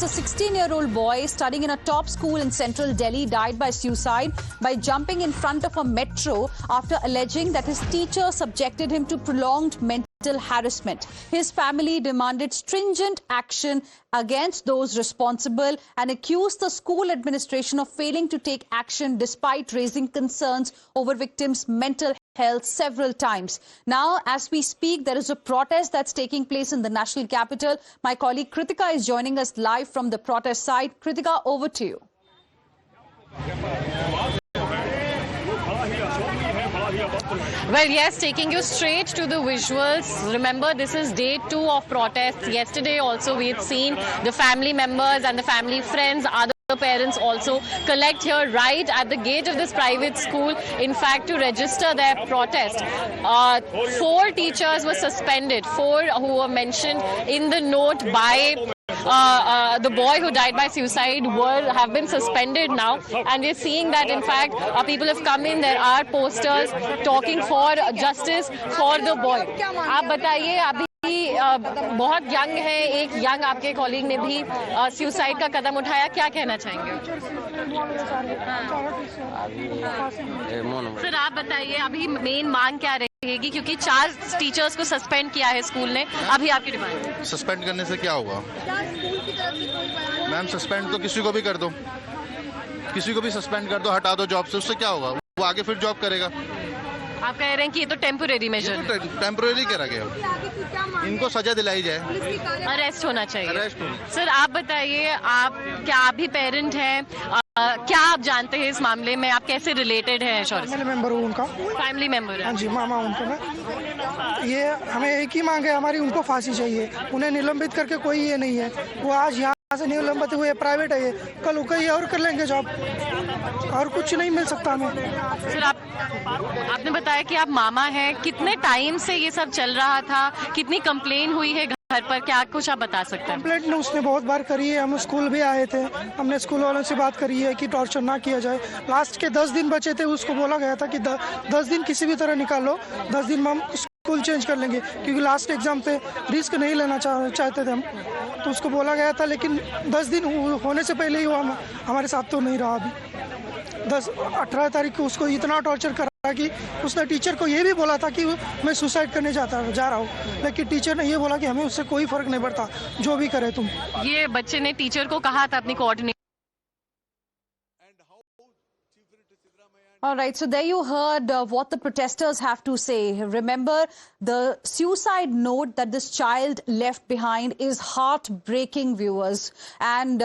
a 16-year-old boy studying in a top school in central Delhi died by suicide by jumping in front of a metro after alleging that his teacher subjected him to prolonged mental harassment. His family demanded stringent action against those responsible and accused the school administration of failing to take action despite raising concerns over victims' mental health several times. Now, as we speak, there is a protest that's taking place in the national capital. My colleague Kritika is joining us live from the protest site. Kritika, over to you. Well, yes, taking you straight to the visuals. Remember, this is day 2 of protests. Yesterday also we had seen the family members and the family friends, other parents also collect here right at the gate of this private school, in fact, to register their protest. 4 teachers were suspended, 4 who were mentioned in the note by the boy who died by suicide have been suspended now, and we're seeing that in fact people have come in. There are posters talking for justice for the boy. आप बताइए, अभी बहुत young है, एक young आपके colleague ने भी suicide का कदम उठाया, क्या कहना चाहेंगे? सर आप बताइए, अभी मेन मांग क्या रहेगी, क्योंकि 4 टीचर्स को सस्पेंड किया है स्कूल ने, अभी आपकी डिमांड? सस्पेंड करने से क्या होगा मैम? सस्पेंड तो किसी को भी कर दो, किसी को भी सस्पेंड कर दो, हटा दो जॉब से, उससे क्या होगा? वो आगे फिर जॉब करेगा। आप कह रहे हैं कि ये तो टेम्पोरेरी मेजर, टेम्पोरेरी करा गया, इनको सजा दिलाई जाए, अरेस्ट होना चाहिए। अरेस्ट सर आप बताइए, आप क्या भी पेरेंट हैं, क्या आप जानते हैं इस मामले में, आप कैसे रिलेटेड हैं? फैमिली मेंबर हूँ उनका, फैमिली मेंबर है। हाँ जी, मामा उनको ना। ये हमें एक ही मांग है हमारी, उनको फांसी चाहिए, उन्हें निलंबित करके कोई ये नहीं है। वो आज यहाँ से निलंबित हुए, प्राइवेट है ये, कल कहीं और कर लेंगे जॉब, और कुछ नहीं मिल सकता हमें। सर आपने बताया कि आप मामा हैं, कितने टाइम से ये सब चल रहा था, कितनी कंप्लेन हुई है घर पर, क्या कुछ आप बता सकते हैं? कंप्लेंट ने उसने बहुत बार करी है, हम स्कूल भी आए थे, हमने स्कूल वालों से बात करी है कि टॉर्चर ना किया जाए। लास्ट के 10 दिन बचे थे, उसको बोला गया था कि 10 दिन किसी भी तरह निकालो, 10 दिन में हम स्कूल चेंज कर लेंगे, क्योंकि लास्ट एग्जाम पे रिस्क नहीं लेना चाहते थे हम, तो उसको बोला गया था। लेकिन 10 दिन होने से पहले ही वो हमारे साथ तो नहीं रहा। अभी 18 तारीख को उसको इतना टॉर्चर करा कि उसने टीचर को ये भी बोला था कि मैं सुसाइड करने जा रहा हूँ, लेकिन टीचर ने ये बोला कि हमें उससे कोई फर्क नहीं पड़ता, जो भी करे तुम। ये बच्चे ने टीचर को कहा था अपनी coordinator. All right, so there you heard what the protesters have to say. Remember, the suicide note that this child left behind is heartbreaking, viewers. And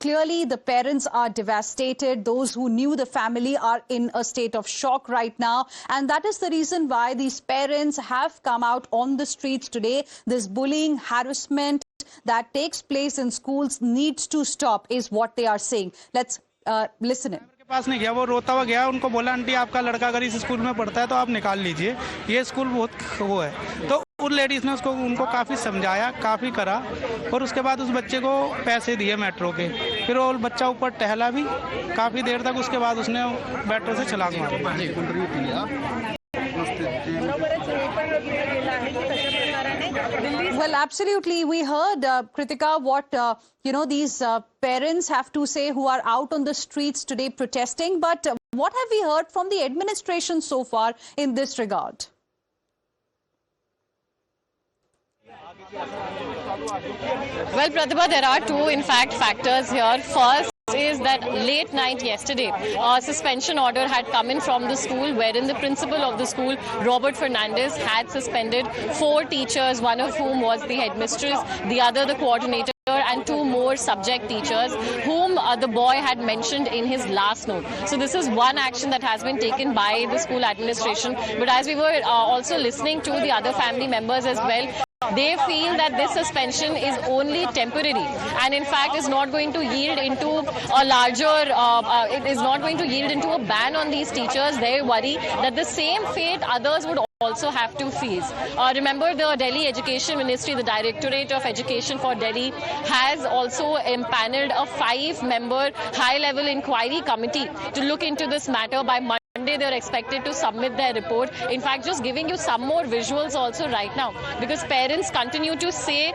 clearly, the parents are devastated. Those who knew the family are in a state of shock right now. And that is the reason why these parents have come out on the streets today. This bullying, harassment that takes place in schools needs to stop, is what they are saying. Let's listen in. पास नहीं गया, वो रोता हुआ गया, उनको बोला aunty आपका लड़का अगर इस स्कूल में पढ़ता है तो आप निकाल लीजिए, ये स्कूल बहुत वो है। तो उन लेडीज़ ने उनको काफ़ी समझाया, काफ़ी करा, और उसके बाद उस बच्चे को पैसे दिए मेट्रो के, फिर वो बच्चा ऊपर टहला भी काफ़ी देर तक, उसके बाद उसने मेट्रो से छलांग मारी। Well, absolutely. We heard, Kritika, what, these parents have to say who are out on the streets today protesting. But what have we heard from the administration so far in this regard? Well, Pratibha, there are 2, in fact, factors here. First is that late night yesterday, a suspension order had come in from the school, wherein the principal of the school, Robert Fernandez, had suspended 4 teachers, one of whom was the headmistress, the other the coordinator, and 2 more subject teachers whom the boy had mentioned in his last note. So this is one action that has been taken by the school administration. But as we were also listening to the other family members as well, they feel that this suspension is only temporary, and in fact is not going to yield into a larger, it is not going to yield into a ban on these teachers. They worry that the same fate others would also have to face. Remember, the Delhi Education Ministry, the Directorate of Education for Delhi, has also empaneled a 5-member high-level inquiry committee to look into this matter by Monday. Monday they are expected to submit their report. In fact, just giving you some more visuals also right now, because parents continue to say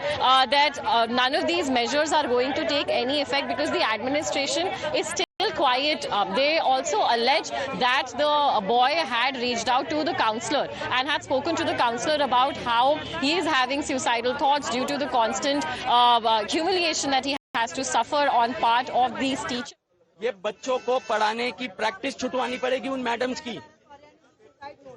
that none of these measures are going to take any effect because the administration is still quiet. They also allege that the boy had reached out to the counselor and had spoken to the counselor about how he is having suicidal thoughts due to the constant humiliation that he has to suffer on part of these teachers. ये बच्चों को पढ़ाने की practice छुटवानी पड़ेगी उन madams की,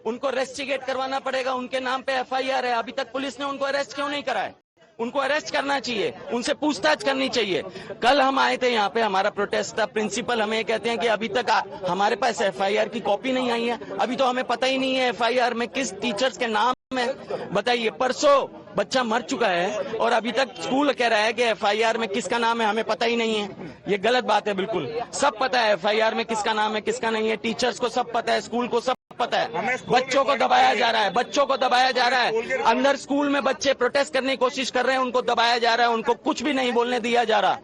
उनको रेस्टिगेट करवाना पड़ेगा, उनके नाम पे एफआईआर है, अभी तक पुलिस ने उनको अरेस्ट क्यों नहीं करा है? उनको अरेस्ट करना चाहिए, उनसे पूछताछ करनी चाहिए। कल हम आए थे यहाँ पे, हमारा प्रोटेस्ट था, प्रिंसिपल हमें कहते हैं कि अभी तक हमारे पास एफआईआर की कॉपी नहीं आई है, अभी तो हमें पता ही नहीं है एफआईआर में किस टीचर्स के नाम है। बताइए, परसों बच्चा मर चुका है और अभी तक स्कूल कह रहा है कि एफआईआर में किसका नाम है हमें पता ही नहीं है। ये गलत बात है, बिल्कुल सब पता है एफआईआर में किसका नाम है किसका नहीं है, टीचर्स को सब पता है, स्कूल को सब पता है। बच्चों को दबाया जा रहा है, बच्चों को दबाया जा रहा है। अंदर स्कूल में बच्चे प्रोटेस्ट करने की कोशिश कर रहे हैं, उनको दबाया जा रहा है, उनको कुछ भी नहीं बोलने दिया जा रहा।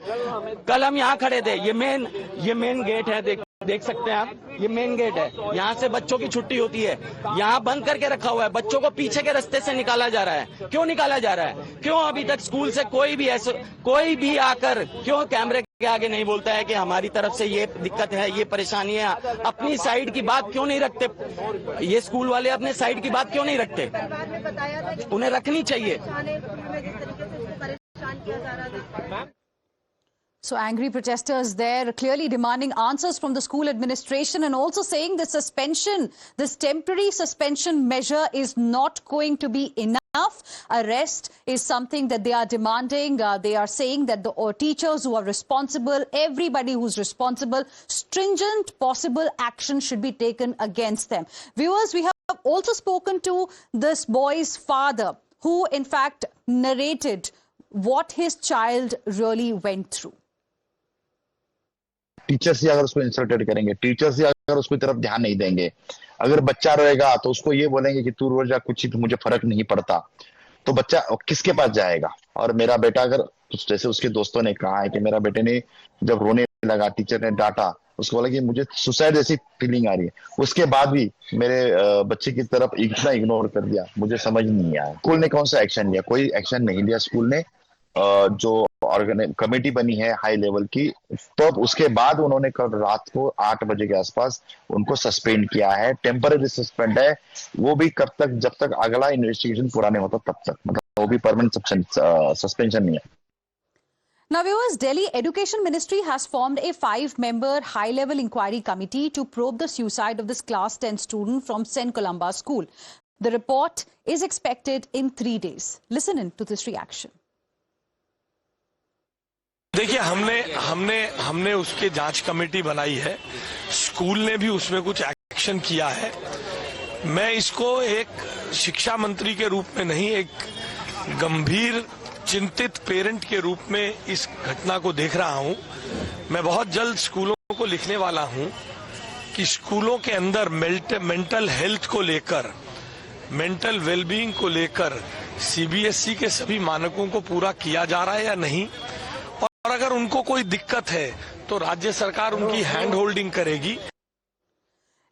कल हम यहाँ खड़े थे, ये मेन गेट है, देख सकते हैं आप, ये मेन गेट है, यहाँ से बच्चों की छुट्टी होती है, यहाँ बंद करके रखा हुआ है, बच्चों को पीछे के रास्ते से निकाला जा रहा है। क्यों निकाला जा रहा है? क्यों अभी तक स्कूल से कोई भी आकर क्यों कैमरे के आगे नहीं बोलता है कि हमारी तरफ से ये दिक्कत है, ये परेशानी है? अपनी साइड की बात क्यों नहीं रखते? ये स्कूल वाले अपने साइड की बात क्यों नहीं रखते? उन्हें रखनी चाहिए। So angry protesters there clearly demanding answers from the school administration and also saying the suspension, this temporary suspension measure is not going to be enough. Arrest is something that they are demanding. They are saying that the teachers who are responsible, everybody who's responsible, stringent possible action should be taken against them. Viewers, we have also spoken to this boy's father who in fact narrated what his child really went through. Teachers ही अगर उसको insulted करेंगे, teachers ही अगर उसकी तरफ ध्यान नहीं देंगे, अगर बच्चा रोएगा तो उसको ये बोलेंगे कि तू रो जा, कुछ ही मुझे फर्क नहीं पड़ता, तो बच्चा किसके पास जाएगा? और मेरा बेटा, अगर जैसे उसके दोस्तों ने कहा है कि मेरा बेटे ने जब रोने लगा, टीचर ने डांटा, उसको बोला कि मुझे सुसाइड जैसी फीलिंग आ रही है, उसके बाद भी मेरे बच्चे की तरफ इतना इग्नोर कर दिया, मुझे समझ नहीं आया। स्कूल ने कौन सा एक्शन लिया? कोई एक्शन नहीं लिया स्कूल ने। जो कमेटी बनी है हाई लेवल की, तो उसके बाद उन्होंने कल रात को 8 बजे के आसपास उनको सस्पेंड किया है। टेम्पररी सस्पेंड है, वो भी कब तक? जब तक अगला इन्वेस्टिगेशन पूरा नहीं होता तब तक, मतलब वो भी परमानेंट सस्पेंशन नहीं है। Now viewers, Delhi Education Ministry has formed a 5-member high-level inquiry committee to probe the suicide of this class 10 student from St. Columba School. The report is expected in 3 days. Listen in to this reaction. देखिए, हमने उसके जांच committee बनाई है, school ने भी उसमें कुछ एक्शन किया है। मैं इसको एक शिक्षा मंत्री के रूप में नहीं, एक गंभीर चिंतित पेरेंट के रूप में इस घटना को देख रहा हूं। मैं बहुत जल्द स्कूलों को लिखने वाला हूं कि स्कूलों के अंदर मेंटल हेल्थ को लेकर, मेंटल वेलबीइंग को लेकर सीबीएसई के सभी मानकों को पूरा किया जा रहा है या नहीं, और अगर उनको कोई दिक्कत है तो राज्य सरकार उनकी हैंड होल्डिंग करेगी।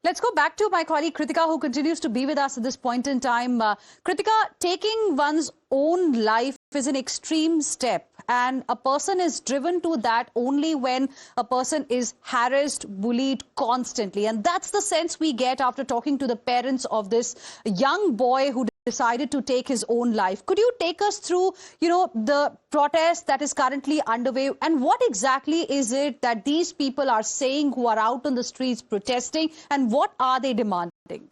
Let's go back to my colleague Kritika, who continues to be with us at this point in time. Kritika, taking one's own life is an extreme step, and a person is driven to that only when a person is harassed, bullied constantly. And that's the sense we get after talking to the parents of this young boy who decided to take his own life. Could you take us through, the protest that is currently underway, and what exactly is it that these people are saying who are out on the streets protesting, and what are they demanding?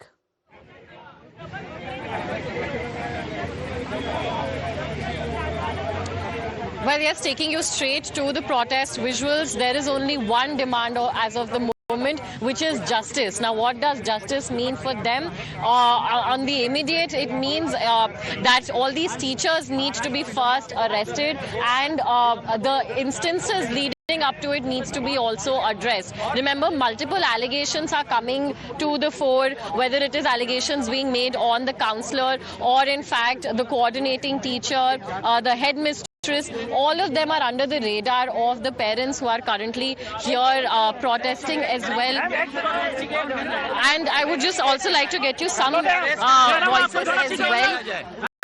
Well, yes, taking you straight to the protest visuals, there is only one demand as of the moment, which is justice. Now, what does justice mean for them? On the immediate, it means that all these teachers need to be first arrested, and the instances leading up to it needs to be also addressed. Remember, multiple allegations are coming to the fore, whether it is allegations being made on the counselor or in fact the coordinating teacher, the headmistress headmistress, all of them are under the radar of the parents who are currently here protesting as well. And I would just also like to get you some voices as well.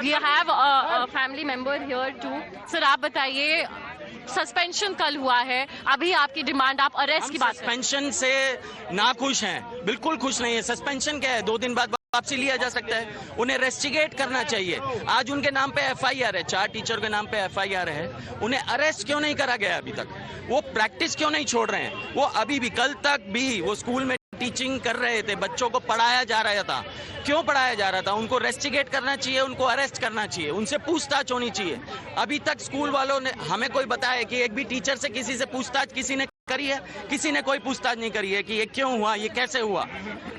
We have a family member here too. Sir, आप बताइए, suspension कल हुआ है, अभी आपकी demand, आप arrest की बात। सस्पेंशन से ना खुश हैं, बिल्कुल खुश नहीं है। सस्पेंशन क्या है? 2 दिन बाद वापसी लिया जा सकता है। उन्हें रेस्टिगेट करना चाहिए। आज उनके नाम पे FIR है, 4 टीचर के नाम पे FIR है। उन्हें अरेस्ट क्यों नहीं करा गया अभी तक? वो प्रैक्टिस क्यों नहीं छोड़ रहे हैं? वो अभी भी, कल तक भी वो स्कूल में टीचिंग कर रहे थे, बच्चों को पढ़ाया जा रहा था। क्यों पढ़ाया जा रहा था? उनको रेस्टिगेट करना चाहिए, उनको अरेस्ट करना चाहिए, उनसे पूछताछ होनी चाहिए। अभी तक स्कूल वालों ने हमें कोई बताया कि एक भी टीचर से किसी से पूछताछ किसी ने करी है? किसी ने कोई पूछताछ नहीं करी है कि ये क्यों हुआ, ये कैसे हुआ,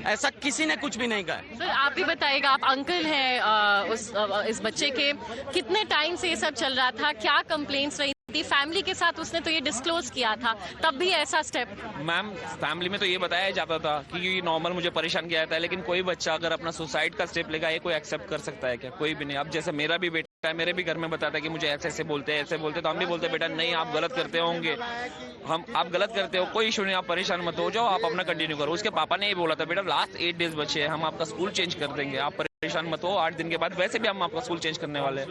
ऐसा किसी ने कुछ भी नहीं कहा। सर, आप भी बताइएगा, आप अंकल हैं इस बच्चे के, कितने टाइम से ये सब चल रहा था, क्या कंप्लेंट्स रही थी फैमिली के साथ? उसने तो ये डिस्क्लोज किया था, तब भी ऐसा स्टेप? मैम, फैमिली में तो ये बताया जाता था कि नॉर्मल मुझे परेशान किया जाता है, लेकिन कोई बच्चा अगर अपना सुसाइड का स्टेप लेगा, ये कोई एक्सेप्ट कर सकता है क्या? कोई भी नहीं। अब जैसे मेरा भी बेटा है, मेरे भी घर में बताता है कि मुझे ऐसे ऐसे बोलते हैं, तो हम भी बोलते हैं बेटा नहीं, आप गलत करते होंगे, आप गलत करते हो, कोई इशू नहीं, आप परेशान मत हो जाओ, आप अपना कंटिन्यू करो। उसके पापा ने ये बोला था, बेटा लास्ट 8 डेज बचे हैं, हम आपका स्कूल चेंज कर देंगे, आप परेशान मत हो, 8 दिन के बाद वैसे भी हम आपका स्कूल चेंज करने वाले हैं।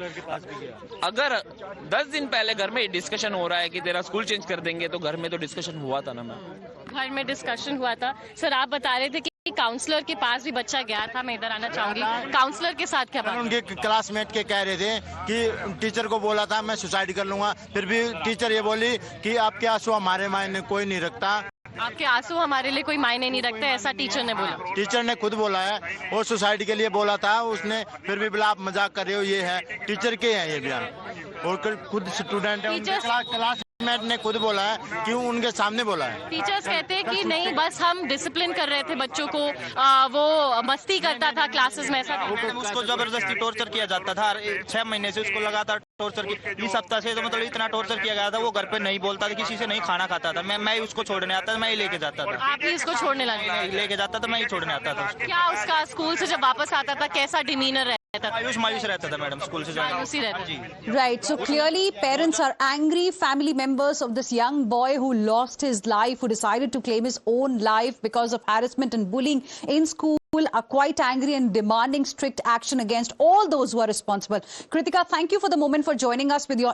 अगर 10 दिन पहले घर में डिस्कशन हो रहा है कि तेरा स्कूल चेंज कर देंगे, तो घर में तो डिस्कशन हुआ था ना मैम। घर में डिस्कशन हुआ था। सर, आप बता रहे थे कि काउंसलर के पास भी बच्चा गया था, मैं इधर आना चाहूंगी, काउंसलर के साथ क्या बात? उनके क्लासमेट के कह रहे थे कि टीचर को बोला था मैं सुसाइड कर लूंगा, फिर भी टीचर ये बोली कि आपके आंसू हमारे मायने कोई नहीं रखता। आपके आंसू हमारे लिए कोई मायने नहीं रखते, ऐसा टीचर ने बोला? टीचर ने खुद बोला है, वो सुसाइड के लिए बोला था उसने, फिर भी बोला आप मजाक कर रहे हो, ये है टीचर के हैं ये बयान, और खुद स्टूडेंट है, क्लासमेट ने खुद बोला है कि उनके सामने बोला है। टीचर्स कहते हैं कि नहीं, बस हम डिसिप्लिन कर रहे थे बच्चों को, वो मस्ती करता था क्लासेस में, ऐसा उसको जबरदस्ती टॉर्चर किया जाता था। 6 महीने से उसको लगातार टॉर्चर की, इस हफ्ता से तो मतलब इतना टॉर्चर किया गया था, वो घर पे नहीं बोलता था, किसी से नहीं खाना खाता था। मैं उसको छोड़ने आता था, मैं ही लेके जाता था। आप ही इसको छोड़ने लगे? लेके जाता था, मैं ही छोड़ने आता था। क्या उसका स्कूल से जब वापस आता था कैसा डिमीनर रहता था? मायूस रहता था मैडम, स्कूल से मायूसी रहता जी। Right, so clearly parents are angry. Family members of this young boy who lost his life, who decided to claim his own life because of harassment and bullying in school, are quite angry and demanding strict action against all those who are responsible. Kritika, thank you for the moment, for joining us with your